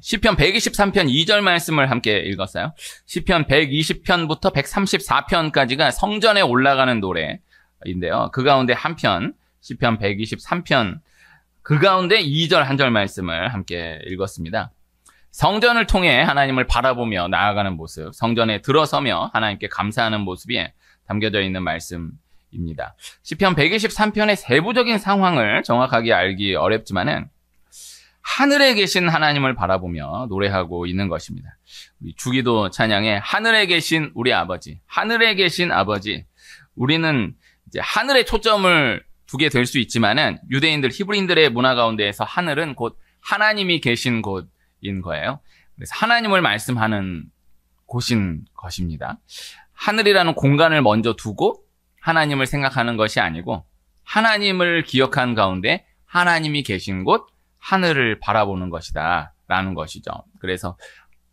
시편 123편 2절 말씀을 함께 읽었어요. 시편 120편부터 134편까지가 성전에 올라가는 노래인데요. 그 가운데 한 편, 시편 123편 그 가운데 2절 한 절 말씀을 함께 읽었습니다. 성전을 통해 하나님을 바라보며 나아가는 모습, 성전에 들어서며 하나님께 감사하는 모습이 담겨져 있는 말씀입니다. 시편 123편의 세부적인 상황을 정확하게 알기 어렵지만은 하늘에 계신 하나님을 바라보며 노래하고 있는 것입니다. 우리 주기도 찬양에 하늘에 계신 우리 아버지, 하늘에 계신 아버지. 우리는 이제 하늘에 초점을 두게 될 수 있지만은 유대인들, 히브리인들의 문화 가운데에서 하늘은 곧 하나님이 계신 곳인 거예요. 그래서 하나님을 말씀하는 곳인 것입니다. 하늘이라는 공간을 먼저 두고 하나님을 생각하는 것이 아니고 하나님을 기억한 가운데 하나님이 계신 곳, 하늘을 바라보는 것이다 라는 것이죠. 그래서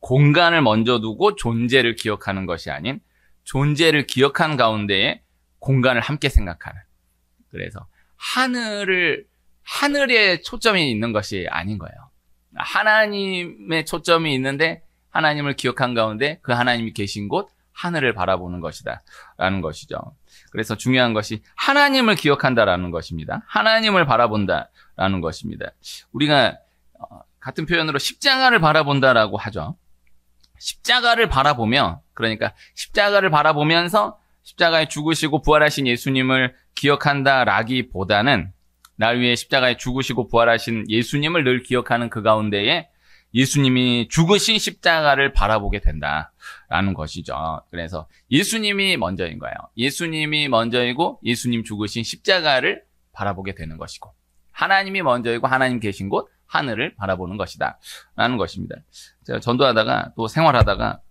공간을 먼저 두고 존재를 기억하는 것이 아닌 존재를 기억한 가운데에 공간을 함께 생각하는, 그래서 하늘에 초점이 있는 것이 아닌 거예요. 하나님의 초점이 있는데 하나님을 기억한 가운데 그 하나님이 계신 곳 하늘을 바라보는 것이다 라는 것이죠. 그래서 중요한 것이 하나님을 기억한다라는 것입니다. 하나님을 바라본다라는 것입니다. 우리가 같은 표현으로 십자가를 바라본다라고 하죠. 십자가를 바라보며, 그러니까 십자가를 바라보면서 십자가에 죽으시고 부활하신 예수님을 기억한다라기보다는 날 위해 십자가에 죽으시고 부활하신 예수님을 늘 기억하는 그 가운데에 예수님이 죽으신 십자가를 바라보게 된다라는 것이죠. 그래서 예수님이 먼저인 거예요. 예수님이 먼저이고 예수님 죽으신 십자가를 바라보게 되는 것이고, 하나님이 먼저이고 하나님 계신 곳 하늘을 바라보는 것이다 라는 것입니다. 제가 전도하다가 또 생활하다가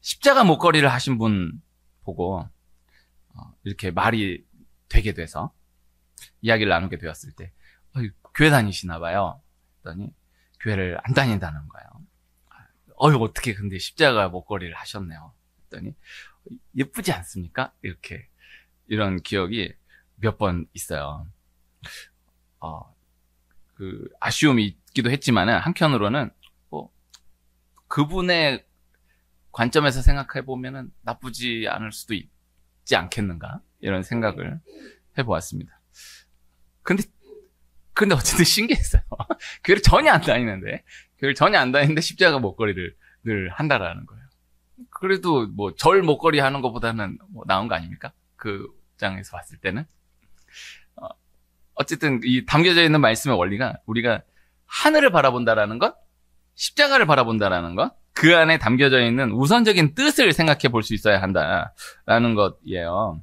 십자가 목걸이를 하신 분 보고 이렇게 말이 되게 돼서 이야기를 나누게 되었을 때 교회 다니시나 봐요. 그랬더니 교회를 안 다닌다는 거예요. 어떻게 근데 십자가 목걸이를 하셨네요. 그랬더니 예쁘지 않습니까? 이런 기억이 몇 번 있어요. 아쉬움이 있기도 했지만은 한편으로는 그분의 관점에서 생각해 보면은 나쁘지 않을 수도 있지 않겠는가? 이런 생각을 해보았습니다. 근데 어쨌든 신기했어요. 교회를 전혀 안 다니는데 십자가 목걸이를 늘 한다라는 거예요. 그래도 절 목걸이 하는 것보다는 나은 거 아닙니까? 그 입장에서 봤을 때는. 어쨌든 이 담겨져 있는 말씀의 원리가 우리가 하늘을 바라본다라는 것, 십자가를 바라본다라는 것, 그 안에 담겨져 있는 우선적인 뜻을 생각해 볼 수 있어야 한다라는 것이에요.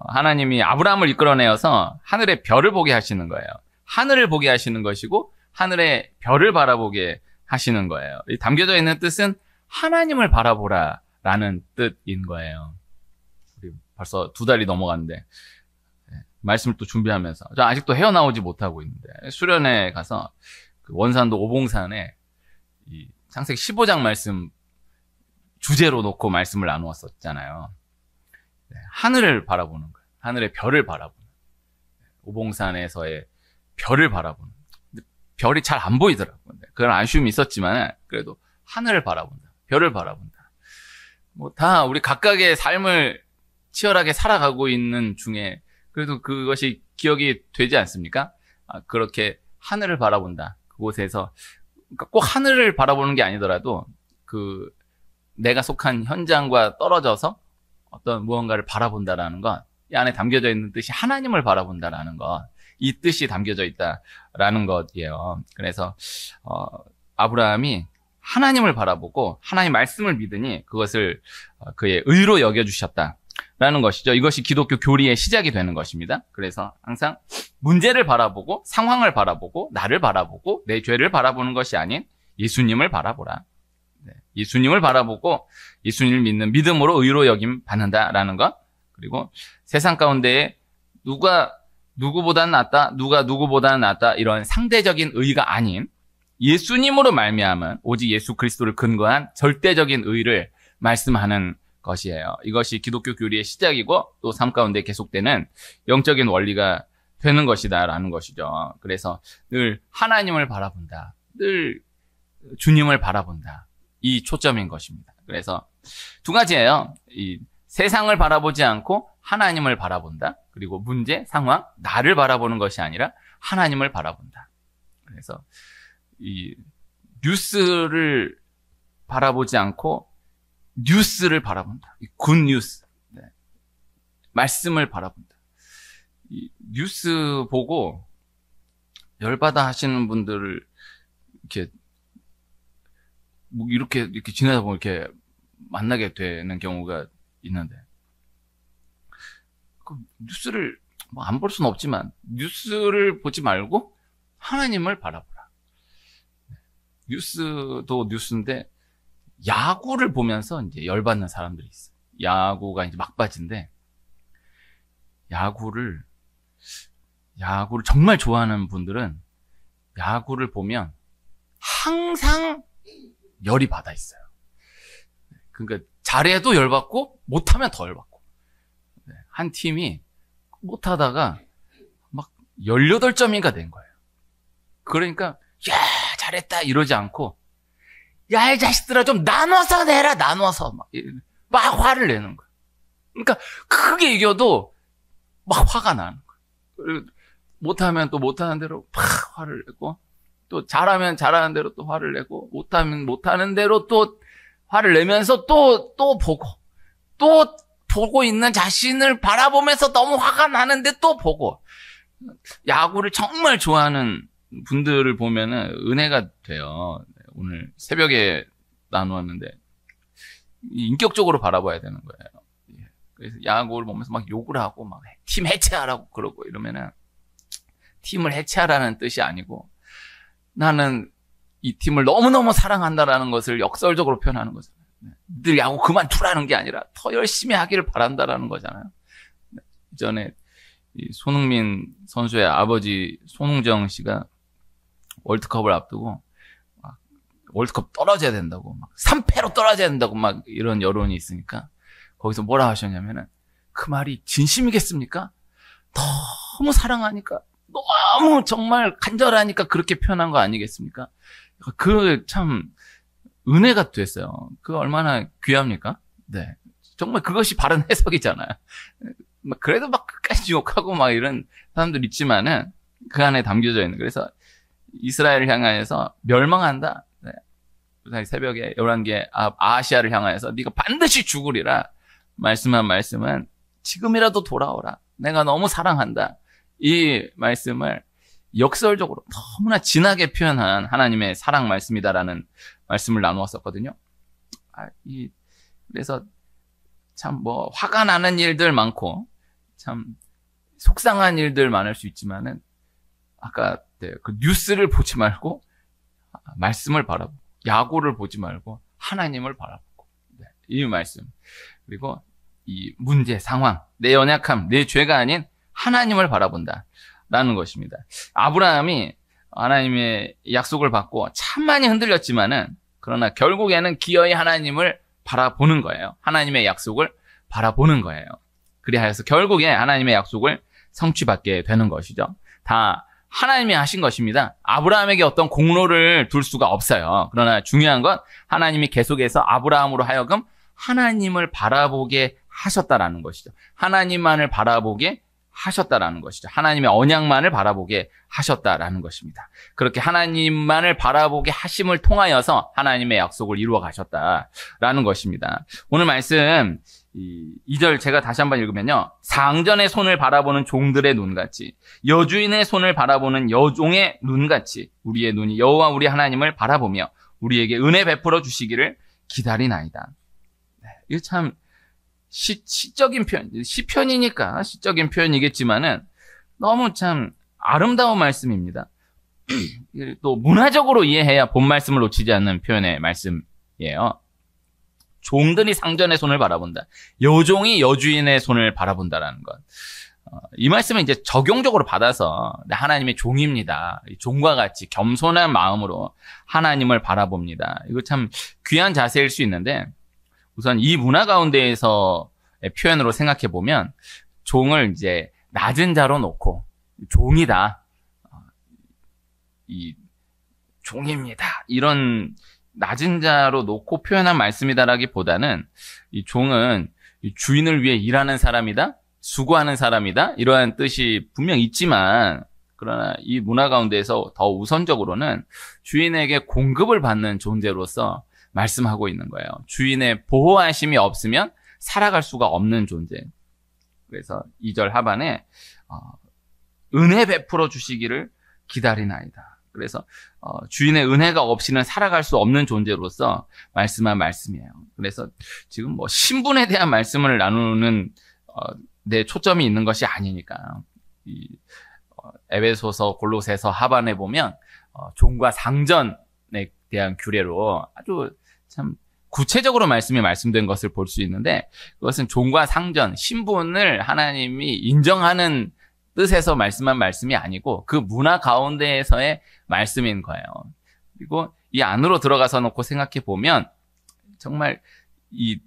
하나님이 아브라함을 이끌어내어서 하늘의 별을 보게 하시는 거예요. 하늘을 보게 하시는 것이고 하늘의 별을 바라보게 하시는 거예요. 이 담겨져 있는 뜻은 하나님을 바라보라라는 뜻인 거예요. 우리 벌써 2달이 넘어갔는데 말씀을 또 준비하면서 저 아직도 헤어나오지 못하고 있는데, 수련회 가서 그 원산도 오봉산에 이 창세기 15장 말씀 주제로 놓고 말씀을 나누었었잖아요. 하늘을 바라보는 거예요. 하늘의 별을 바라보는, 오봉산에서의 별을 바라보는. 별이 잘 안 보이더라고요. 그런 아쉬움이 있었지만 그래도 하늘을 바라본다, 별을 바라본다. 다 우리 각각의 삶을 치열하게 살아가고 있는 중에 그래도 그것이 기억이 되지 않습니까? 그렇게 하늘을 바라본다. 그곳에서 꼭 하늘을 바라보는 게 아니더라도 내가 속한 현장과 떨어져서 어떤 무언가를 바라본다라는 것, 이 안에 담겨져 있는 뜻이 하나님을 바라본다라는 것, 이 뜻이 담겨져 있다라는 것이에요. 그래서 아브라함이 하나님을 바라보고 하나님 말씀을 믿으니 그것을 그의 의로 여겨주셨다라는 것이죠. 이것이 기독교 교리의 시작이 되는 것입니다. 그래서 항상 문제를 바라보고 상황을 바라보고 나를 바라보고 내 죄를 바라보는 것이 아닌 예수님을 바라보라. 예수님을 바라보고 예수님을 믿는 믿음으로 의로 여김 받는다라는 것, 그리고 세상 가운데에 누가 누구보다는 낫다, 누가 누구보다는 낫다, 이런 상대적인 의가 아닌 예수님으로 말미암은 오직 예수 그리스도를 근거한 절대적인 의를 말씀하는 것이에요. 이것이 기독교 교리의 시작이고 또 삶 가운데 계속되는 영적인 원리가 되는 것이다라는 것이죠. 그래서 늘 하나님을 바라본다, 늘 주님을 바라본다. 이 초점인 것입니다. 그래서 두 가지예요. 이 세상을 바라보지 않고 하나님을 바라본다. 그리고 문제, 상황, 나를 바라보는 것이 아니라 하나님을 바라본다. 그래서 이 뉴스를 바라보지 않고 뉴스를 바라본다. 굿 뉴스. 네. 말씀을 바라본다. 이 뉴스 보고 열받아 하시는 분들을 이렇게 지나다 보면 이렇게 만나게 되는 경우가 있는데, 그 뉴스를 안 볼 수는 없지만 뉴스를 보지 말고 하나님을 바라보라. 뉴스도 뉴스인데 야구를 보면서 이제 열받는 사람들이 있어요. 야구가 이제 막바지인데 야구를 정말 좋아하는 분들은 야구를 보면 항상 열이 받아 있어요. 그러니까 잘해도 열받고 못하면 더 열받고. 한 팀이 못하다가 막 18점인가 된 거예요. 그러니까 야 잘했다 이러지 않고 야 이 자식들아 좀 나눠서 내라 나눠서 막 화를 내는 거예요. 그러니까 크게 이겨도 막 화가 나는 거예요. 못하면 또 못하는 대로 팍 화를 내고, 또 잘하면 잘하는 대로 또 화를 내고, 못하면 못하는 대로 또 화를 내면서 또 보고 있는 자신을 바라보면서 너무 화가 나는데 또 보고. 야구를 정말 좋아하는 분들을 보면은 은혜가 돼요. 오늘 새벽에 나누었는데 인격적으로 바라봐야 되는 거예요. 그래서 야구를 보면서 막 욕을 하고 막 팀 해체하라고 그러고 이러면은 팀을 해체하라는 뜻이 아니고 나는 이 팀을 너무너무 사랑한다라는 것을 역설적으로 표현하는 거잖아요. 늘 야구 그만두라는 게 아니라 더 열심히 하기를 바란다라는 거잖아요. 이전에 손흥민 선수의 아버지 손흥정 씨가 월드컵을 앞두고 막 월드컵 떨어져야 된다고, 막 3패로 떨어져야 된다고 막 이런 여론이 있으니까 거기서 뭐라 하셨냐면은 그 말이 진심이겠습니까? 너무 사랑하니까, 너무 정말 간절하니까 그렇게 표현한 거 아니겠습니까? 그 참 은혜가 됐어요. 그 얼마나 귀합니까? 네. 정말 그것이 바른 해석이잖아요. 그래도 막 끝까지 욕하고 막 이런 사람들 있지만은 그 안에 담겨져 있는. 그래서 이스라엘을 향하여서 멸망한다. 네. 새벽에 11개 아시아를 향하여서 네가 반드시 죽으리라 말씀한 말씀은 지금이라도 돌아오라. 내가 너무 사랑한다. 이 말씀을 역설적으로 너무나 진하게 표현한 하나님의 사랑 말씀이다라는 말씀을 나누었었거든요. 그래서 참 화가 나는 일들 많고 참 속상한 일들 많을 수 있지만은 아까 그 뉴스를 보지 말고 말씀을 바라보고, 야구를 보지 말고 하나님을 바라보고, 이 말씀. 그리고 이 문제, 상황, 내 연약함, 내 죄가 아닌 하나님을 바라본다라는 것입니다. 아브라함이 하나님의 약속을 받고 참 많이 흔들렸지만은 그러나 결국에는 기어이 하나님을 바라보는 거예요. 하나님의 약속을 바라보는 거예요. 그리하여서 결국에 하나님의 약속을 성취받게 되는 것이죠. 다 하나님이 하신 것입니다. 아브라함에게 어떤 공로를 둘 수가 없어요. 그러나 중요한 건 하나님이 계속해서 아브라함으로 하여금 하나님을 바라보게 하셨다라는 것이죠. 하나님만을 바라보게 하셨다라는 것이죠. 하나님의 언약만을 바라보게 하셨다라는 것입니다. 그렇게 하나님만을 바라보게 하심을 통하여서 하나님의 약속을 이루어 가셨다라는 것입니다. 오늘 말씀 2절 제가 다시 한번 읽으면요. 상전의 손을 바라보는 종들의 눈같이, 여주인의 손을 바라보는 여종의 눈같이 우리의 눈이 여호와 우리 하나님을 바라보며 우리에게 은혜 베풀어 주시기를 기다리나이다. 이거 참 시적인 표현, 시편이니까 시적인 표현이겠지만은 너무 참 아름다운 말씀입니다. 또 문화적으로 이해해야 본 말씀을 놓치지 않는 표현의 말씀이에요. 종들이 상전의 손을 바라본다. 여종이 여주인의 손을 바라본다라는 것. 이 말씀은 이제 적용적으로 받아서 하나님의 종입니다. 종과 같이 겸손한 마음으로 하나님을 바라봅니다. 이거 참 귀한 자세일 수 있는데, 우선 이 문화 가운데에서의 표현으로 생각해 보면 종을 이제 낮은 자로 놓고 종이다. 이 종입니다. 이런 낮은 자로 놓고 표현한 말씀이다라기보다는 이 종은 이 주인을 위해 일하는 사람이다, 수고하는 사람이다, 이러한 뜻이 분명 있지만, 그러나 이 문화 가운데에서 더 우선적으로는 주인에게 공급을 받는 존재로서 말씀하고 있는 거예요. 주인의 보호하심이 없으면 살아갈 수가 없는 존재. 그래서 2절 하반에 은혜 베풀어 주시기를 기다리나이다. 그래서 주인의 은혜가 없이는 살아갈 수 없는 존재로서 말씀한 말씀이에요. 그래서 지금 뭐 신분에 대한 말씀을 나누는 내 초점이 있는 것이 아니니까 이 에베소서, 골로새서 하반에 보면 종과 상전에 대한 규례로 아주 참 구체적으로 말씀된 것을 볼 수 있는데, 그것은 종과 상전, 신분을 하나님이 인정하는 뜻에서 말씀한 말씀이 아니고 그 문화 가운데에서의 말씀인 거예요. 그리고 이 안으로 들어가서 놓고 생각해 보면 정말 이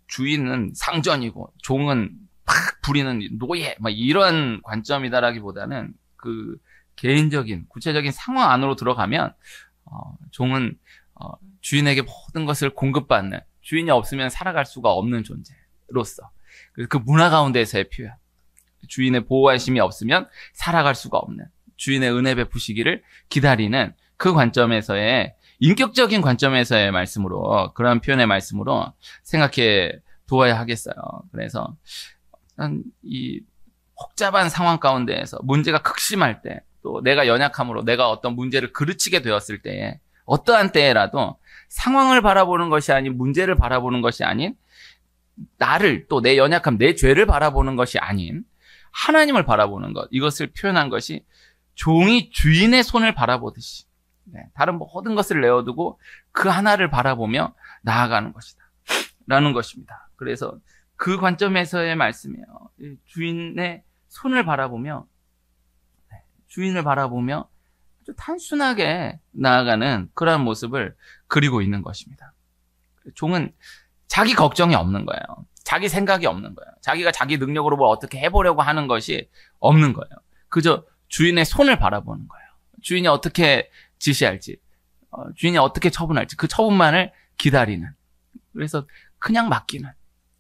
주인은 상전이고 종은 팍 부리는 노예, 막 이런 관점이다라기보다는 그 개인적인 구체적인 상황 안으로 들어가면 종은 주인에게 모든 것을 공급받는, 주인이 없으면 살아갈 수가 없는 존재로서 그 문화 가운데서의 표현, 주인의 보호하심이 없으면 살아갈 수가 없는, 주인의 은혜 베푸시기를 기다리는 그 관점에서의 인격적인 관점에서의 말씀으로, 그러한 표현의 말씀으로 생각해 두어야 하겠어요. 그래서 이 복잡한 상황 가운데에서 문제가 극심할 때, 또 내가 연약함으로 내가 어떤 문제를 그르치게 되었을 때에, 어떠한 때에라도 상황을 바라보는 것이 아닌, 문제를 바라보는 것이 아닌, 나를, 또 내 연약함, 내 죄를 바라보는 것이 아닌 하나님을 바라보는 것, 이것을 표현한 것이 종이 주인의 손을 바라보듯이 다른 모든 것을 내어두고 그 하나를 바라보며 나아가는 것이다 라는 것입니다. 그래서 그 관점에서의 말씀이에요. 주인의 손을 바라보며, 주인을 바라보며 아주 단순하게 나아가는 그러한 모습을 그리고 있는 것입니다. 종은 자기 걱정이 없는 거예요. 자기 생각이 없는 거예요. 자기가 자기 능력으로 뭘 어떻게 해보려고 하는 것이 없는 거예요. 그저 주인의 손을 바라보는 거예요. 주인이 어떻게 지시할지, 주인이 어떻게 처분할지 그 처분만을 기다리는, 그래서 그냥 맡기는,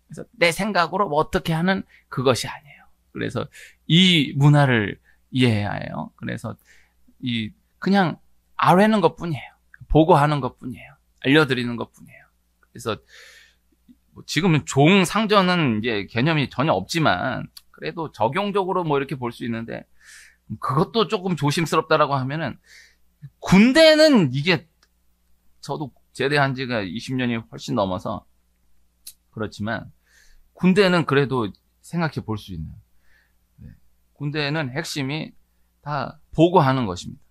그래서 내 생각으로 뭐 어떻게 하는 그것이 아니에요. 그래서 이 문화를 이해해야 해요. 그래서 그냥 아뢰는 것뿐이에요. 보고하는 것뿐이에요. 알려드리는 것뿐이에요. 그래서 지금은 종 상전은 이제 개념이 전혀 없지만 그래도 적용적으로 뭐 이렇게 볼 수 있는데, 그것도 조금 조심스럽다라고 하면은, 군대는 이게 저도 제대한 지가 20년이 훨씬 넘어서 그렇지만 군대는 그래도 생각해 볼 수 있는, 군대는 핵심이 다 보고하는 것입니다.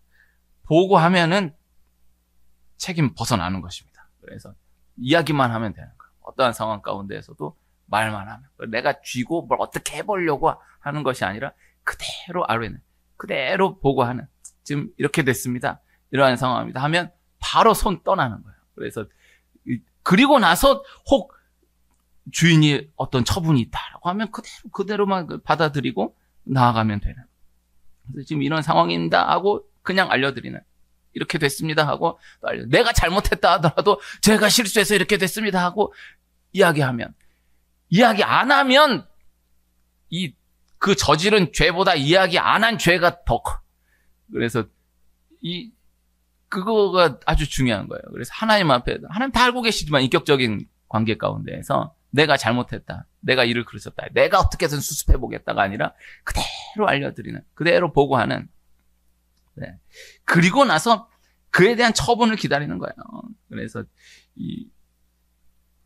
보고하면은 책임 벗어나는 것입니다. 그래서 이야기만 하면 되는 거예요. 어떠한 상황 가운데에서도 말만 하면, 내가 쥐고 뭘 어떻게 해보려고 하는 것이 아니라 그대로 아뢰는, 그대로 보고하는, 지금 이렇게 됐습니다, 이러한 상황입니다 하면 바로 손 떠나는 거예요. 그래서 그리고 나서 혹 주인이 어떤 처분이 있다라고 하면 그대로만 받아들이고 나아가면 되는, 그래서 지금 이런 상황입니다 하고 그냥 알려드리는, 이렇게 됐습니다 하고 또 내가 잘못했다 하더라도 제가 실수해서 이렇게 됐습니다 하고 이야기하면, 이야기 안 하면 그 저지른 죄보다 이야기 안 한 죄가 더 커. 그래서 그거가 아주 중요한 거예요. 그래서 하나님 앞에, 하나님 다 알고 계시지만 인격적인 관계 가운데에서 내가 잘못했다, 내가 일을 그르쳤다, 내가 어떻게든 수습해 보겠다가 아니라 그대로 알려드리는, 그대로 보고하는, 그리고 나서 그에 대한 처분을 기다리는 거예요. 그래서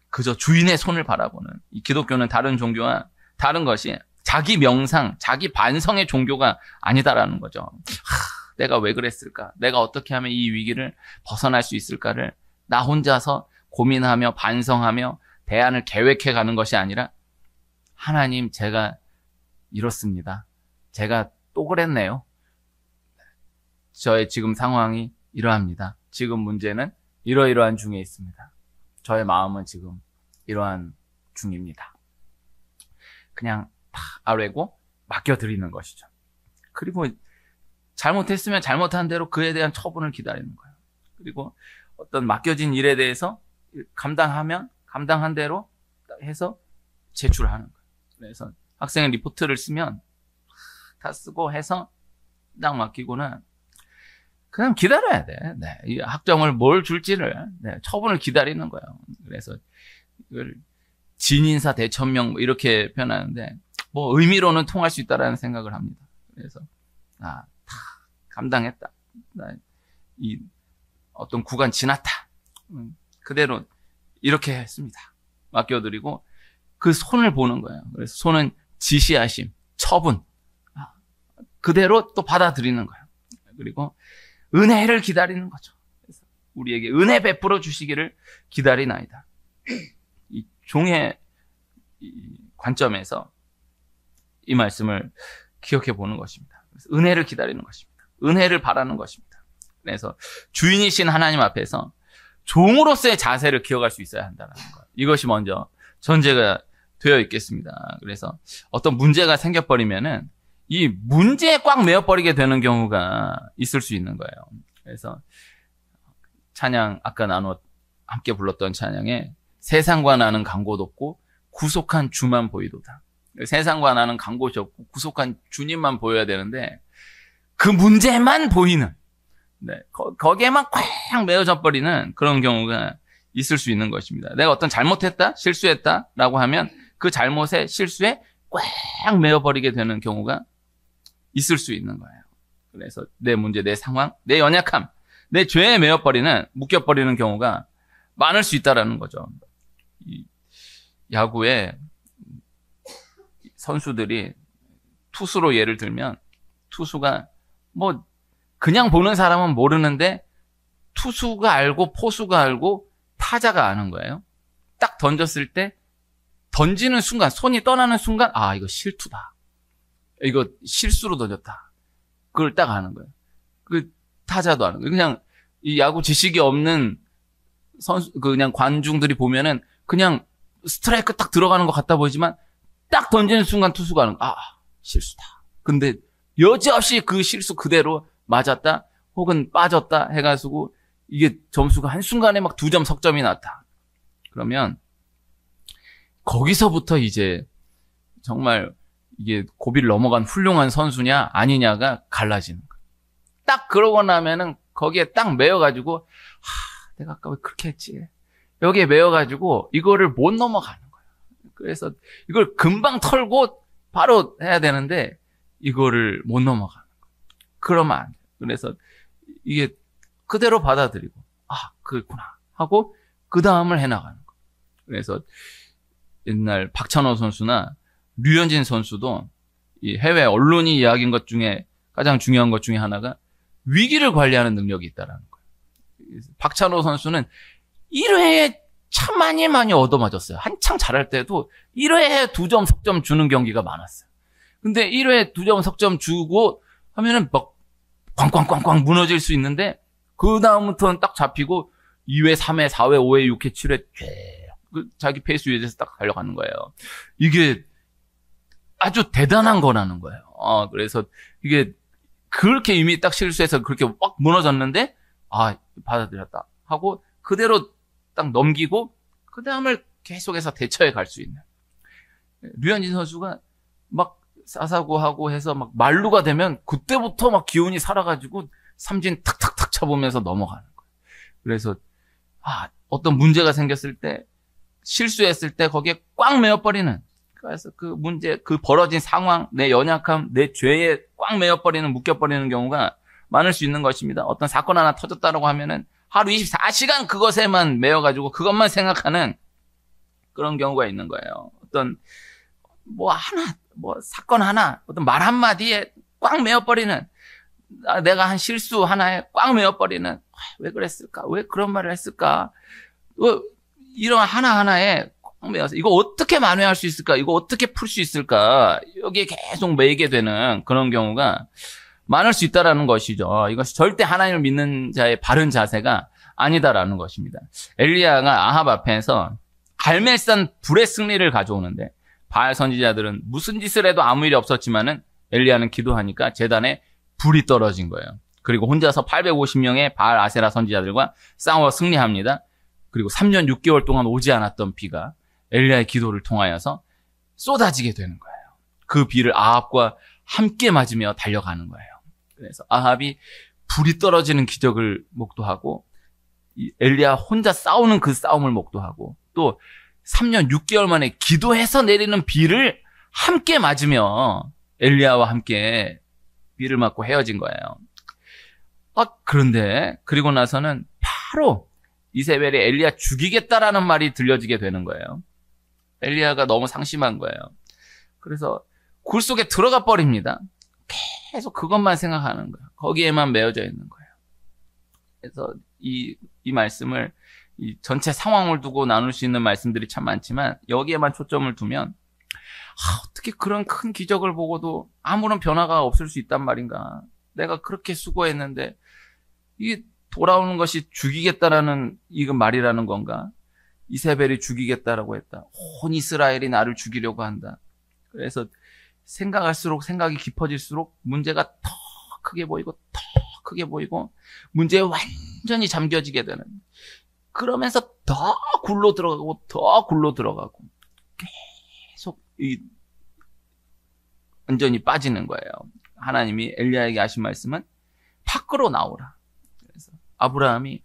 그저 주인의 손을 바라보는, 이 기독교는 다른 종교와 다른 것이 자기 명상, 자기 반성의 종교가 아니다라는 거죠. 내가 왜 그랬을까? 내가 어떻게 하면 이 위기를 벗어날 수 있을까를 나 혼자서 고민하며 반성하며 대안을 계획해 가는 것이 아니라, 하나님, 제가 이렇습니다. 제가 또 그랬네요. 저의 지금 상황이 이러합니다. 지금 문제는 이러이러한 중에 있습니다. 저의 마음은 지금 이러한 중입니다. 그냥 다 아뢰고 맡겨드리는 것이죠. 그리고 잘못했으면 잘못한 대로 그에 대한 처분을 기다리는 거예요. 그리고 어떤 맡겨진 일에 대해서 감당하면 감당한 대로 해서 제출하는 거예요. 그래서 학생의 리포트를 쓰면 다 쓰고 해서 딱 맡기고는 그냥 기다려야 돼. 네, 이 학점을 뭘 줄지를 처분을 기다리는 거예요. 그래서 이걸 진인사 대천명 이렇게 표현하는데 뭐 의미로는 통할 수 있다라는 생각을 합니다. 그래서 다 감당했다. 이 어떤 구간 지났다. 그대로 이렇게 했습니다. 맡겨드리고 그 손을 보는 거예요. 그래서 손은 지시하심, 처분 그대로 또 받아들이는 거예요. 그리고 은혜를 기다리는 거죠. 그래서 우리에게 은혜 베풀어 주시기를 기다리나이다. 이 종의 관점에서 이 말씀을 기억해 보는 것입니다. 그래서 은혜를 기다리는 것입니다. 은혜를 바라는 것입니다. 그래서 주인이신 하나님 앞에서 종으로서의 자세를 기억할 수 있어야 한다는 것. 이것이 먼저 전제가 되어 있겠습니다. 그래서 어떤 문제가 생겨버리면은 이 문제에 꽉 메어버리게 되는 경우가 있을 수 있는 거예요. 그래서 찬양 아까 함께 불렀던 찬양에 세상과 나는 간 곳 없고 구속한 주만 보이도다. 세상과 나는 간 곳이 없고 구속한 주님만 보여야 되는데 그 문제만 보이는 거기에만 꽉 메어져 버리는 그런 경우가 있을 수 있는 것입니다. 내가 어떤 잘못했다, 실수했다라고 하면 그 잘못에 실수에 꽉 메어버리게 되는 경우가 있을 수 있는 거예요. 그래서 내 문제, 내 상황, 내 연약함, 내 죄에 묶여버리는 경우가 많을 수 있다라는 거죠. 이 야구에 선수들이 투수로 예를 들면 투수가 뭐 그냥 보는 사람은 모르는데 투수가 알고 포수가 알고 타자가 아는 거예요. 딱 던졌을 때 던지는 순간 손이 떠나는 순간 이거 실투다. 이거 실수로 던졌다. 그걸 딱 아는 거예요. 그 타자도 아는 거예요. 그냥 이 야구 지식이 없는 선수 그냥 관중들이 보면은 그냥 스트라이크 딱 들어가는 것 같다 보이지만 딱 던지는 순간 투수가 아는 거. 실수다. 근데 여지없이 그 실수 그대로 맞았다 혹은 빠졌다 해가지고 이게 점수가 한순간에 막 2점 석점이 났다. 그러면 거기서부터 이제 정말 이게 고비를 넘어간 훌륭한 선수냐 아니냐가 갈라지는 거예요. 딱 그러고 나면은 거기에 딱 매여가지고 내가 아까 왜 그렇게 했지? 여기에 매여가지고 이거를 못 넘어가는 거예요. 그래서 이걸 금방 털고 바로 해야 되는데 이거를 못 넘어가는 거예요. 그러면 안 돼요. 그래서 이게 그대로 받아들이고 그렇구나 하고 그 다음을 해나가는 거예요. 그래서 옛날 박찬호 선수나 류현진 선수도 이 해외 언론이 이야기한 것 중에 가장 중요한 것 중에 하나가 위기를 관리하는 능력이 있다는 거예요. 박찬호 선수는 1회에 참 많이 얻어맞았어요. 한창 잘할 때도 1회에 2점 석점 주는 경기가 많았어요. 근데 1회에 2점 석점 주고 하면은 막 꽝꽝꽝꽝 무너질 수 있는데 그 다음부터는 딱 잡히고 2회, 3회, 4회, 5회, 6회, 7회 자기 페이스 유지해서 딱 달려가는 거예요. 이게 아주 대단한 거라는 거예요. 그래서 이게 그렇게 이미 딱 실수해서 그렇게 막 무너졌는데 받아들였다 하고 그대로 딱 넘기고 그 다음을 계속해서 대처해 갈 수 있는 류현진 선수가 막 싸사고하고 해서 막 만루가 되면 그때부터 막 기운이 살아가지고 삼진 탁탁탁 쳐보면서 넘어가는 거예요. 그래서 어떤 문제가 생겼을 때 실수했을 때 거기에 꽉 메어버리는 그래서 그 문제 그 벌어진 상황 내 연약함 내 죄에 꽉 메어버리는 묶여버리는 경우가 많을 수 있는 것입니다. 어떤 사건 하나 터졌다고 하면은 하루 24시간 그것에만 매여가지고 그것만 생각하는 그런 경우가 있는 거예요. 어떤 사건 하나 어떤 말 한마디에 꽉 메어버리는 내가 한 실수 하나에 꽉 메어버리는 왜 그랬을까? 왜 그런 말을 했을까? 이런 하나하나에 꽉 메어서 이거 어떻게 만회할 수 있을까? 이거 어떻게 풀 수 있을까? 여기에 계속 매이게 되는 그런 경우가 많을 수 있다라는 것이죠. 이것이 절대 하나님을 믿는 자의 바른 자세가 아니다라는 것입니다. 엘리야가 아합 앞에서 갈멜산 불의 승리를 가져오는데 바알 선지자들은 무슨 짓을 해도 아무 일이 없었지만은 엘리야는 기도하니까 제단에 불이 떨어진 거예요. 그리고 혼자서 850명의 바알 아세라 선지자들과 싸워 승리합니다. 그리고 3년 6개월 동안 오지 않았던 비가 엘리야의 기도를 통하여서 쏟아지게 되는 거예요. 그 비를 아합과 함께 맞으며 달려가는 거예요. 그래서 아합이 불이 떨어지는 기적을 목도하고 엘리야 혼자 싸우는 그 싸움을 목도하고 또 3년 6개월 만에 기도해서 내리는 비를 함께 맞으며 엘리야와 함께 비를 맞고 헤어진 거예요. 그런데 그리고 나서는 바로 이세벨이 엘리야 죽이겠다라는 말이 들려지게 되는 거예요. 엘리야가 너무 상심한 거예요. 그래서 굴 속에 들어가 버립니다. 계속 그것만 생각하는 거예요. 거기에만 매여져 있는 거예요. 그래서 이 말씀을 이 전체 상황을 두고 나눌 수 있는 말씀들이 참 많지만 여기에만 초점을 두면 어떻게 그런 큰 기적을 보고도 아무런 변화가 없을 수 있단 말인가. 내가 그렇게 수고했는데 이게 돌아오는 것이 죽이겠다라는 이거 말이라는 건가? 이세벨이 죽이겠다라고 했다. 온 이스라엘이 나를 죽이려고 한다. 그래서 생각할수록 생각이 깊어질수록 문제가 더 크게 보이고 더 크게 보이고 문제에 완전히 잠겨지게 되는. 그러면서 더 굴로 들어가고 더 굴로 들어가고 계속 완전히 빠지는 거예요. 하나님이 엘리야에게 하신 말씀은 밖으로 나오라. 그래서 아브라함이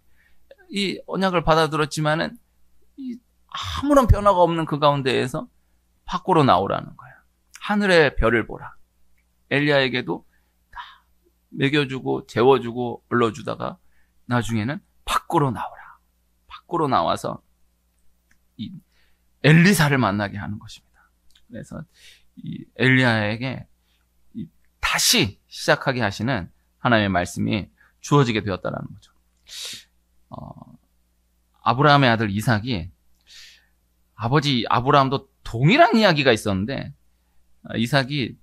이 언약을 받아들였지만은 아무런 변화가 없는 그 가운데에서 밖으로 나오라는 거예요. 하늘의 별을 보라. 엘리야에게도 다 먹여주고 재워주고 얼러주다가 나중에는 밖으로 나오라. 밖으로 나와서 이 엘리사를 만나게 하는 것입니다. 그래서 이 엘리야에게 다시 시작하게 하시는 하나님의 말씀이 주어지게 되었다라는 거죠. 아브라함의 아들 이삭이 아버지 아브라함도 동일한 이야기가 있었는데 이삭이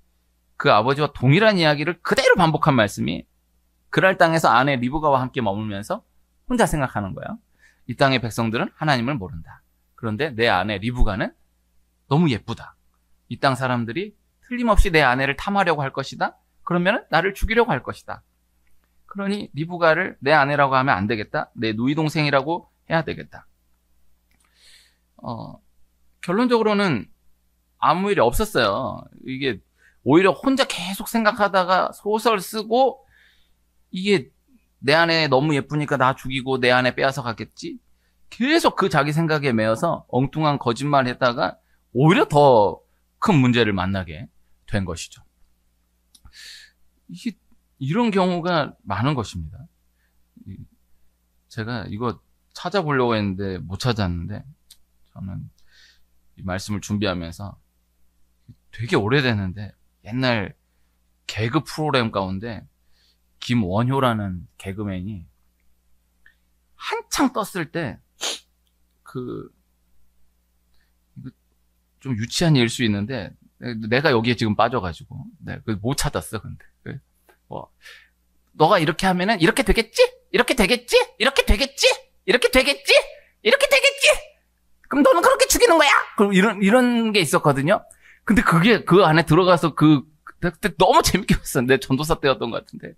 그 아버지와 동일한 이야기를 그대로 반복한 말씀이 그랄 땅에서 아내 리브가와 함께 머물면서 혼자 생각하는 거예요. 이 땅의 백성들은 하나님을 모른다. 그런데 내 아내 리브가는 너무 예쁘다. 이 땅 사람들이 틀림없이 내 아내를 탐하려고 할 것이다. 그러면 나를 죽이려고 할 것이다. 그러니 리브가를 내 아내라고 하면 안 되겠다. 내 누이 동생이라고 해야 되겠다. 결론적으로는 아무 일이 없었어요. 이게 오히려 혼자 계속 생각하다가 소설 쓰고 이게 내 아내 너무 예쁘니까 나 죽이고 내 아내 빼앗아 갔겠지. 계속 그 자기 생각에 매여서 엉뚱한 거짓말 했다가 오히려 더 큰 문제를 만나게 된 것이죠. 이런 경우가 많은 것입니다. 제가 이거 찾아보려고 했는데 못 찾았는데 저는 이 말씀을 준비하면서 되게 오래됐는데 옛날 개그 프로그램 가운데 김원효라는 개그맨이 한창 떴을 때 좀 유치한 일일 수 있는데 내가 여기에 지금 빠져가지고 못 찾았어. 근데 너가 이렇게 하면은 이렇게 되겠지? 이렇게 되겠지? 이렇게 되겠지? 이렇게 되겠지? 이렇게 되겠지? 그럼 너는 그렇게 죽이는 거야? 그럼 이런 게 있었거든요. 근데 그게 그 안에 들어가서 그때 너무 재밌게 봤었는데 전도사 때였던 것 같은데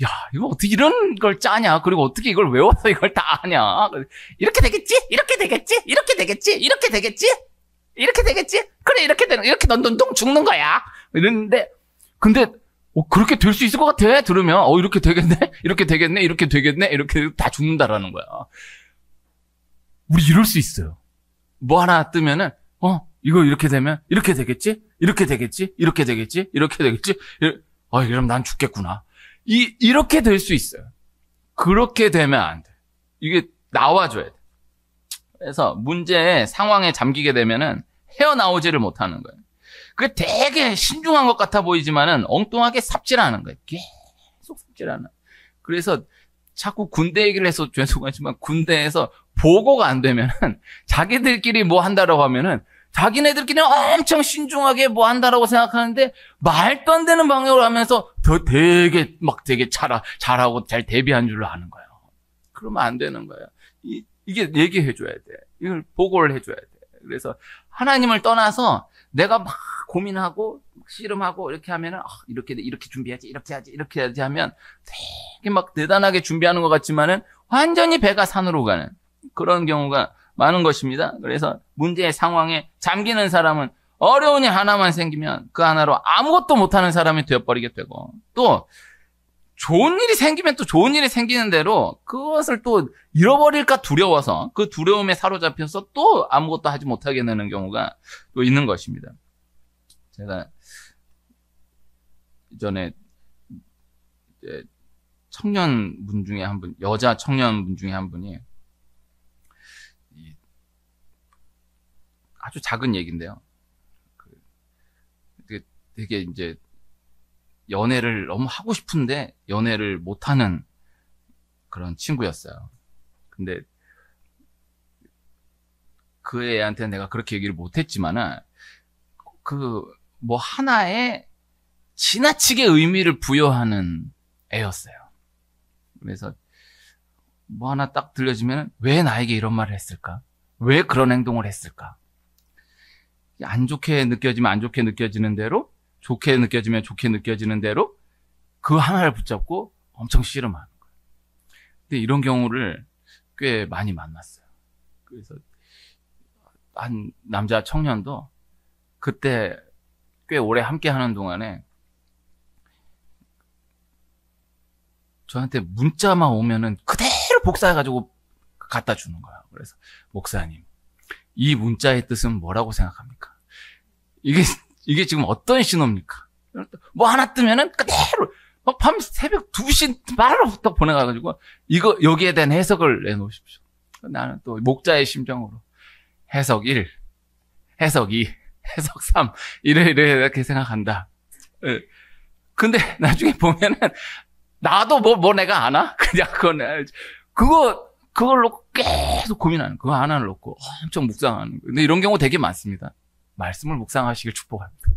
야 이거 어떻게 이런 걸 짜냐? 그리고 어떻게 이걸 외워서 이걸 다 아냐? 이렇게 되겠지? 이렇게 되겠지? 이렇게 되겠지? 이렇게 되겠지? 이렇게 되겠지? 그래 이렇게 넌 죽는 거야. 이랬는데 근데 그렇게 될 수 있을 것 같아. 들으면 이렇게 되겠네? 이렇게 되겠네? 이렇게 되겠네? 이렇게 다 죽는다라는 거야. 우리 이럴 수 있어요. 뭐 하나 뜨면은 이거 이렇게 되면 이렇게 되겠지? 이렇게 되겠지? 이렇게 되겠지? 이렇게 되겠지? 그럼 난 죽겠구나. 이렇게 될 수 있어요. 그렇게 되면 안 돼. 이게 나와줘야 돼. 그래서 문제의 상황에 잠기게 되면은 헤어나오지를 못하는 거예요. 그게 되게 신중한 것 같아 보이지만은 엉뚱하게 삽질하는 거예요. 계속 삽질하는. 그래서 자꾸 군대 얘기를 해서 죄송하지만 군대에서 보고가 안 되면은 자기들끼리 뭐 한다라고 하면은 자기네들끼리 엄청 신중하게 뭐 한다라고 생각하는데 말도 안 되는 방향으로 하면서 되게 잘하고 잘 대비한 줄로 아는 거예요. 그러면 안 되는 거예요. 이게 얘기해 줘야 돼. 이걸 보고를 해 줘야 돼. 그래서 하나님을 떠나서 내가 막 고민하고 씨름하고 이렇게 하면은 이렇게 준비해야지, 이렇게 해야지, 이렇게 해야지 하면 되게 막 대단하게 준비하는 것 같지만은 완전히 배가 산으로 가는 그런 경우가 많은 것입니다. 그래서 문제의 상황에 잠기는 사람은 어려운 일 하나만 생기면 그 하나로 아무것도 못하는 사람이 되어버리게 되고, 또 좋은 일이 생기면 또 좋은 일이 생기는 대로 그것을 또 잃어버릴까 두려워서 그 두려움에 사로잡혀서 또 아무것도 하지 못하게 되는 경우가 또 있는 것입니다. 제가 이전에 이제 청년분 중에 한 분, 여자 청년분 중에 한 분이 아주 작은 얘기인데요. 되게 이제 연애를 너무 하고 싶은데 연애를 못하는 그런 친구였어요. 근데 그 애한테 내가 그렇게 얘기를 못했지만은 뭐 하나의 지나치게 의미를 부여하는 애였어요. 그래서 뭐 하나 딱 들려주면 왜 나에게 이런 말을 했을까? 왜 그런 행동을 했을까? 안 좋게 느껴지면 안 좋게 느껴지는 대로, 좋게 느껴지면 좋게 느껴지는 대로 그 하나를 붙잡고 엄청 씨름하는 거예요. 근데 이런 경우를 꽤 많이 만났어요. 그래서 한 남자 청년도 그때 꽤 오래 함께 하는 동안에 저한테 문자만 오면은 그대로 복사해가지고 갖다 주는 거예요. 그래서 목사님, 이 문자의 뜻은 뭐라고 생각합니까? 이게 지금 어떤 신호입니까? 뭐 하나 뜨면은 그대로 막 밤 새벽 2시 말로부터 보내가지고 여기에 대한 해석을 내놓으십시오. 나는 또 목자의 심정으로 해석 1, 해석 2, 해석 3 이렇게 생각한다. 근데 나중에 보면은 나도 뭐 내가 아나? 그냥 그걸로 계속 고민하는, 그거 하나를 놓고 엄청 묵상하는. 근데 이런 경우 되게 많습니다. 말씀을 묵상하시길 축복합니다.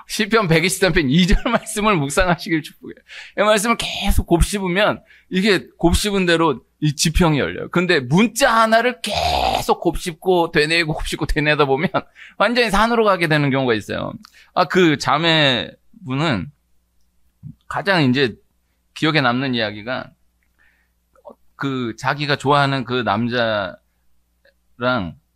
시편 123편 2절 말씀을 묵상하시길 축복해요. 이 말씀을 계속 곱씹으면 이게 곱씹은 대로 이 지평이 열려요. 근데 문자 하나를 계속 곱씹고 되뇌고 곱씹고 되뇌다 보면 완전히 산으로 가게 되는 경우가 있어요. 그 자매분은 가장 이제 기억에 남는 이야기가 자기가 좋아하는 그 남자랑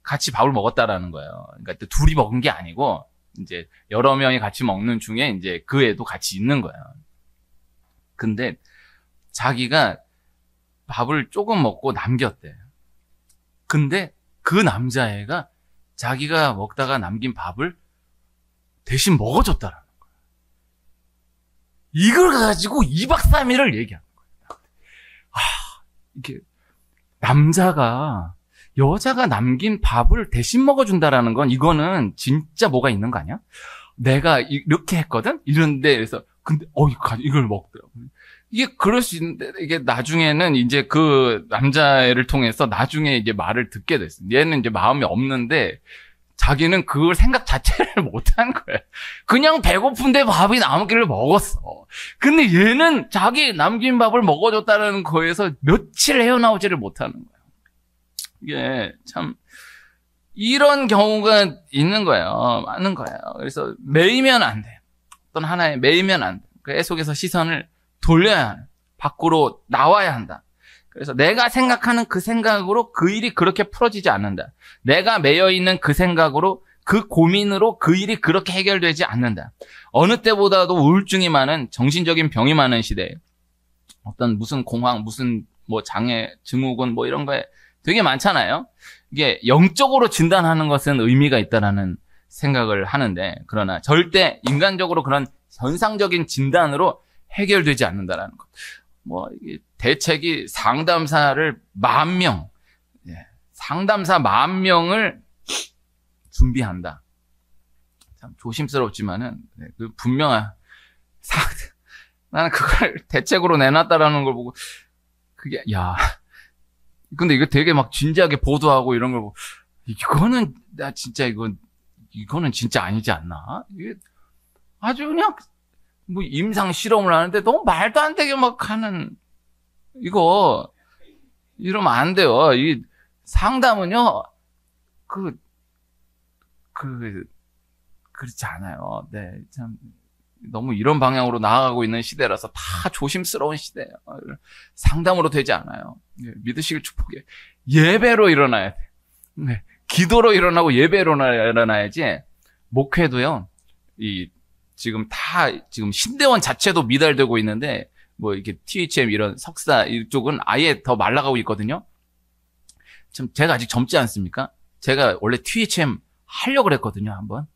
같이 밥을 먹었다라는 거예요. 그러니까 둘이 먹은 게 아니고 이제 여러 명이 같이 먹는 중에 이제 그 애도 같이 있는 거예요. 근데 자기가 밥을 조금 먹고 남겼대. 근데 그 남자애가 자기가 먹다가 남긴 밥을 대신 먹어줬다라는 거예요. 이걸 가지고 2박 3일을 얘기하는 거예요. 이게 남자가 여자가 남긴 밥을 대신 먹어준다라는 건 이거는 진짜 뭐가 있는 거 아니야? 내가 이렇게 했거든? 이런데 그래서 근데 이걸 먹더라고. 이게 그럴 수 있는데 이게 나중에는 이제 그 남자애를 통해서 나중에 이제 말을 듣게 됐어. 얘는 이제 마음이 없는데 자기는 그걸 생각 자체를 못한 거야. 그냥 배고픈데 밥이 남기를 먹었어. 근데 얘는 자기 남긴 밥을 먹어줬다는 거에서 며칠 헤어나오지를 못하는 거야. 이게 참 이런 경우가 있는 거예요. 많은 거예요. 그래서 매이면 안 돼. 어떤 하나에 매이면 안 돼. 계속해서 시선을 돌려야 하는, 밖으로 나와야 한다. 그래서 내가 생각하는 그 생각으로 그 일이 그렇게 풀어지지 않는다. 내가 매여 있는 그 생각으로, 그 고민으로 그 일이 그렇게 해결되지 않는다. 어느 때보다도 우울증이 많은, 정신적인 병이 많은 시대에 어떤 무슨 공황, 무슨 뭐 장애, 증후군 뭐 이런 거에 되게 많잖아요. 이게 영적으로 진단하는 것은 의미가 있다라는 생각을 하는데, 그러나 절대 인간적으로 그런 현상적인 진단으로 해결되지 않는다라는 것. 뭐 이게 대책이 상담사를 10,000명, 상담사 10,000명을 준비한다. 참 조심스럽지만은 그 분명한 나는 그걸 대책으로 내놨다라는 걸 보고 그게 근데 이거 되게 막 진지하게 보도하고 이런 걸 보고 이거는 나 진짜 이거는 진짜 아니지 않나? 이게 아주 그냥 뭐 임상 실험을 하는데 너무 말도 안 되게 막 하는 이러면 안 돼요. 이 상담은요 그 그렇지 않아요. 네, 참 너무 이런 방향으로 나아가고 있는 시대라서 다 조심스러운 시대예요. 상담으로 되지 않아요. 네, 믿으시길 축복해. 예배로 일어나야 돼. 네, 기도로 일어나고 예배로 일어나야지. 목회도요. 지금 신대원 자체도 미달되고 있는데 뭐 이렇게 THM 이런 석사 이쪽은 아예 더 말라가고 있거든요. 참 제가 아직 젊지 않습니까? 제가 원래 THM 하려고 그랬거든요, 한번.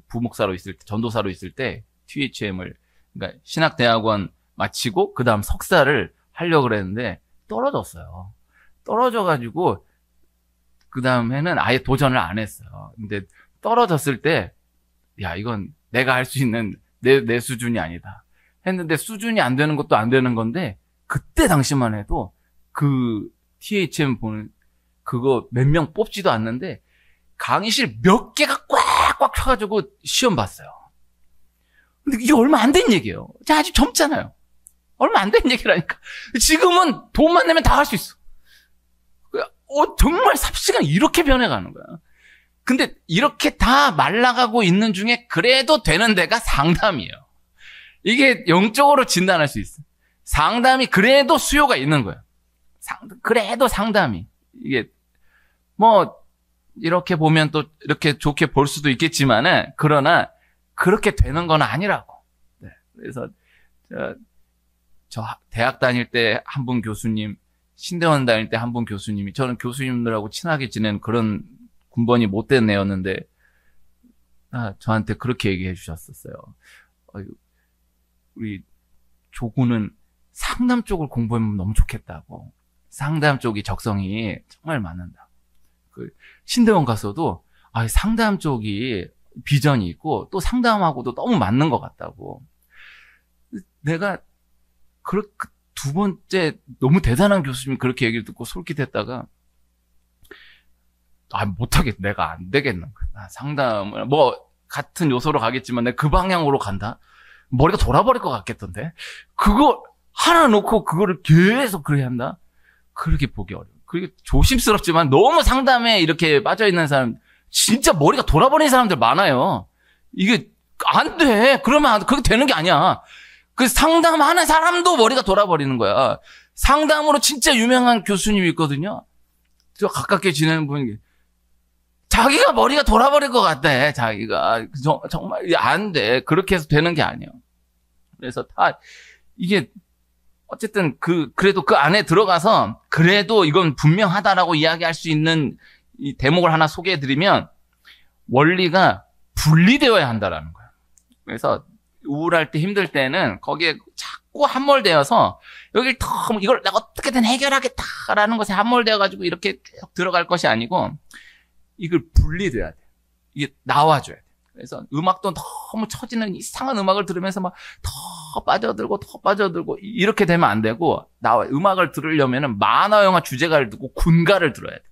부목사로 있을 때, 전도사로 있을 때 THM을, 그러니까 신학대학원 마치고 그다음 석사를 하려고 그랬는데 떨어졌어요. 떨어져가지고 그다음에는 아예 도전을 안 했어요. 근데 떨어졌을 때, 야, 이건 내가 할 수 있는 내 수준이 아니다. 했는데 수준이 안 되는 것도 안 되는 건데, 그때 당시만 해도 그 THM 보는 그거 몇 명 뽑지도 않는데, 강의실 몇 개가 꽉꽉 펴가지고 시험 봤어요. 근데 이게 얼마 안 된 얘기예요. 제가 아직 젊잖아요. 얼마 안 된 얘기라니까. 지금은 돈만 내면 다 할 수 있어. 정말 삽시간에 이렇게 변해가는 거야. 근데 이렇게 다 말라가고 있는 중에 그래도 되는 데가 상담이에요. 이게 영적으로 진단할 수 있어. 상담이 그래도 수요가 있는 거예요. 그래도 상담이. 이게 뭐 이렇게 보면 또 이렇게 좋게 볼 수도 있겠지만은, 그러나 그렇게 되는 건 아니라고. 네. 그래서 저 대학 다닐 때 한 분 교수님, 신대원 다닐 때 한 분 교수님이, 저는 교수님들하고 친하게 지낸 그런 군번이 못된 애였는데 저한테 그렇게 얘기해 주셨었어요. 우리 조구는 상담 쪽을 공부하면 너무 좋겠다고. 상담 쪽이 적성이 정말 많은다. 신대원 가서도 상담 쪽이 비전이 있고 또 상담하고도 너무 맞는 것 같다고. 내가 두 번째 너무 대단한 교수님이 그렇게 얘기를 듣고 솔깃했다가, 못하겠다. 내가 안 되겠는 거야. 상담을 뭐 같은 요소로 가겠지만 내가 그 방향으로 간다? 머리가 돌아버릴 것 같겠던데. 그거 하나 놓고 그거를 계속 그렇게 한다? 그렇게 보기 어려워. 그게 조심스럽지만 너무 상담에 이렇게 빠져있는 사람, 진짜 머리가 돌아버린 사람들 많아요. 이게 안 돼. 그러면 그게 되는 게 아니야. 그 상담하는 사람도 머리가 돌아버리는 거야. 상담으로 진짜 유명한 교수님이 있거든요. 저 가깝게 지내는 분이, 자기가 머리가 돌아버릴 것 같대. 자기가 정말 안 돼. 그렇게 해서 되는 게 아니에요. 그래서 이게 어쨌든 그래도 그 안에 들어가서 그래도 이건 분명하다라고 이야기할 수 있는 이 대목을 하나 소개해드리면, 원리가 분리되어야 한다라는 거예요. 그래서 우울할 때, 힘들 때는 거기에 자꾸 함몰되어서 이걸 내가 어떻게든 해결하겠다라는 것에 함몰되어가지고 이렇게 쭉 들어갈 것이 아니고, 이걸 분리돼야 돼. 이게 나와줘야 돼. 그래서 음악도 너무 처지는 이상한 음악을 들으면서 막 더 빠져들고 이렇게 되면 안 되고, 음악을 들으려면은 만화 영화 주제가를 듣고 군가를 들어야 돼.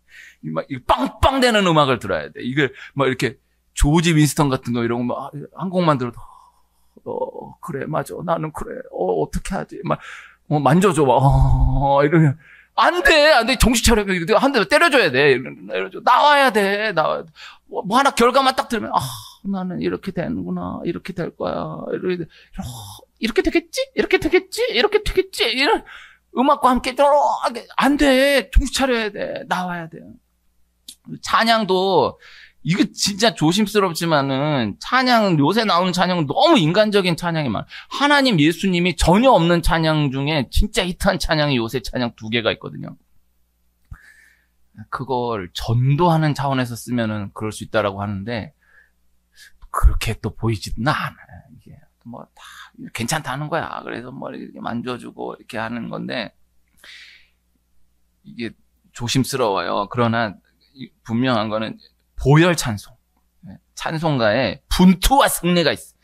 막 빵빵대는 음악을 들어야 돼. 이걸 막 이렇게 조지 윈스턴 같은 거 이런 거 한 곡만 들어도 그래 맞아 나는 그래 어떻게 하지 막 만져줘 이러면 안 돼 정신 차려 한 대 때려줘야 돼. 나와야 돼. 뭐 하나 결과만 딱 들으면 나는 이렇게 되는구나, 이렇게 될 거야, 이렇게 되겠지 이런 음악과 함께 안 돼. 정신 차려야 돼. 나와야 돼. 찬양도 이거 진짜 조심스럽지만은, 찬양은 요새 나오는 찬양은 너무 인간적인 찬양이 많아. 하나님, 예수님이 전혀 없는 찬양 중에 진짜 히트한 찬양이 요새 찬양 2개가 있거든요. 그걸 전도하는 차원에서 쓰면은 그럴 수 있다라고 하는데, 그렇게 또 보이지는 않아요. 이게 뭐 다 괜찮다는 거야. 그래서 뭐 이렇게 만져주고 이렇게 하는 건데, 이게 조심스러워요. 그러나 분명한 거는 보혈 찬송, 찬송가에 분투와 승리가 있어.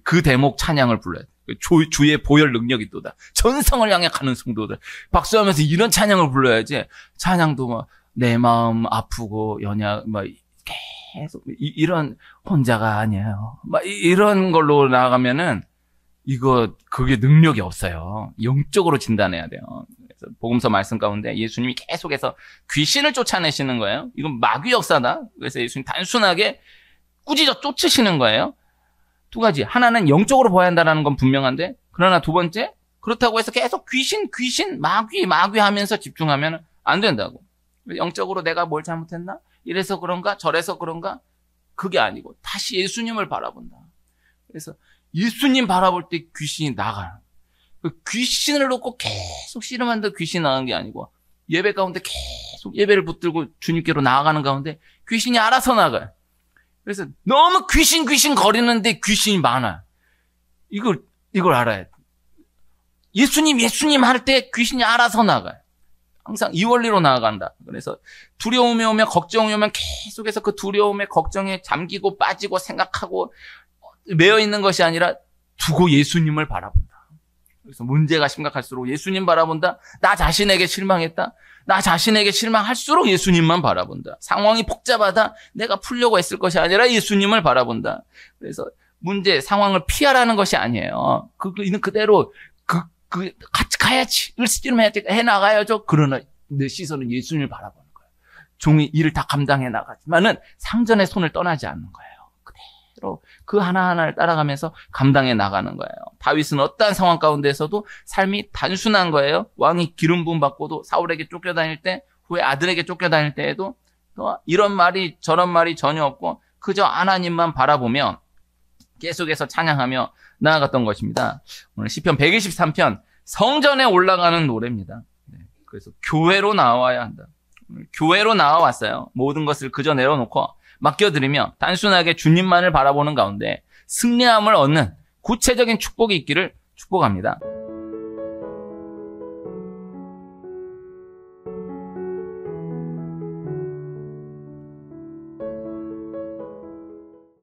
그 대목 찬양을 불러야 돼. 주의 보혈 능력이 또다. 전성을 향해 가는 성도들. 박수하면서 이런 찬양을 불러야지. 찬양도 막 내 마음 아프고 연약 막 계속 이런 혼자가 아니에요. 막 이런 걸로 나가면은 그게 능력이 없어요. 영적으로 진단해야 돼요. 그래서 복음서 말씀 가운데 예수님이 계속해서 귀신을 쫓아내시는 거예요. 이건 마귀 역사다. 그래서 예수님 단순하게 꾸짖어 쫓으시는 거예요. 두 가지. 하나는 영적으로 보아야 한다는 건 분명한데, 그러나 두 번째, 그렇다고 해서 계속 귀신, 마귀 하면서 집중하면 안 된다고. 영적으로 내가 뭘 잘못했나? 이래서 그런가? 저래서 그런가? 그게 아니고 다시 예수님을 바라본다. 그래서 예수님 바라볼 때 귀신이 나가요. 귀신을 놓고 계속 씨름하는데 귀신이 나가는 게 아니고 예배 가운데 계속 예배를 붙들고 주님께로 나아가는 가운데 귀신이 알아서 나가요. 그래서 너무 귀신 거리는데 귀신이 많아요. 이걸 알아야 돼. 예수님 할 때 귀신이 알아서 나가요. 항상 이 원리로 나아간다. 그래서 두려움이 오면 걱정이 오면 계속해서 그 두려움에 걱정에 잠기고 빠지고 생각하고 매여 있는 것이 아니라 두고 예수님을 바라본다. 그래서 문제가 심각할수록 예수님 바라본다. 나 자신에게 실망했다. 나 자신에게 실망할수록 예수님만 바라본다. 상황이 복잡하다. 내가 풀려고 했을 것이 아니라 예수님을 바라본다. 그래서 문제, 상황을 피하라는 것이 아니에요. 있는 그대로 같이 가야지. 을씨름 해나가야죠. 그러나 내 시선은 예수님을 바라보는 거예요. 종이 일을 다 감당해 나가지만은 상전의 손을 떠나지 않는 거예요. 그대로 그 하나하나를 따라가면서 감당해 나가는 거예요. 다윗은 어떠한 상황 가운데서도 삶이 단순한 거예요. 왕이 기름 부음 받고도 사울에게 쫓겨다닐 때, 후에 아들에게 쫓겨다닐 때에도 이런 말이 저런 말이 전혀 없고 그저 하나님만 바라보며 계속해서 찬양하며 나아갔던 것입니다. 오늘 시편 123편 성전에 올라가는 노래입니다. 그래서 교회로 나와야 한다. 교회로 나와왔어요. 모든 것을 그저 내려놓고 맡겨드리며 단순하게 주님만을 바라보는 가운데 승리함을 얻는 구체적인 축복이 있기를 축복합니다.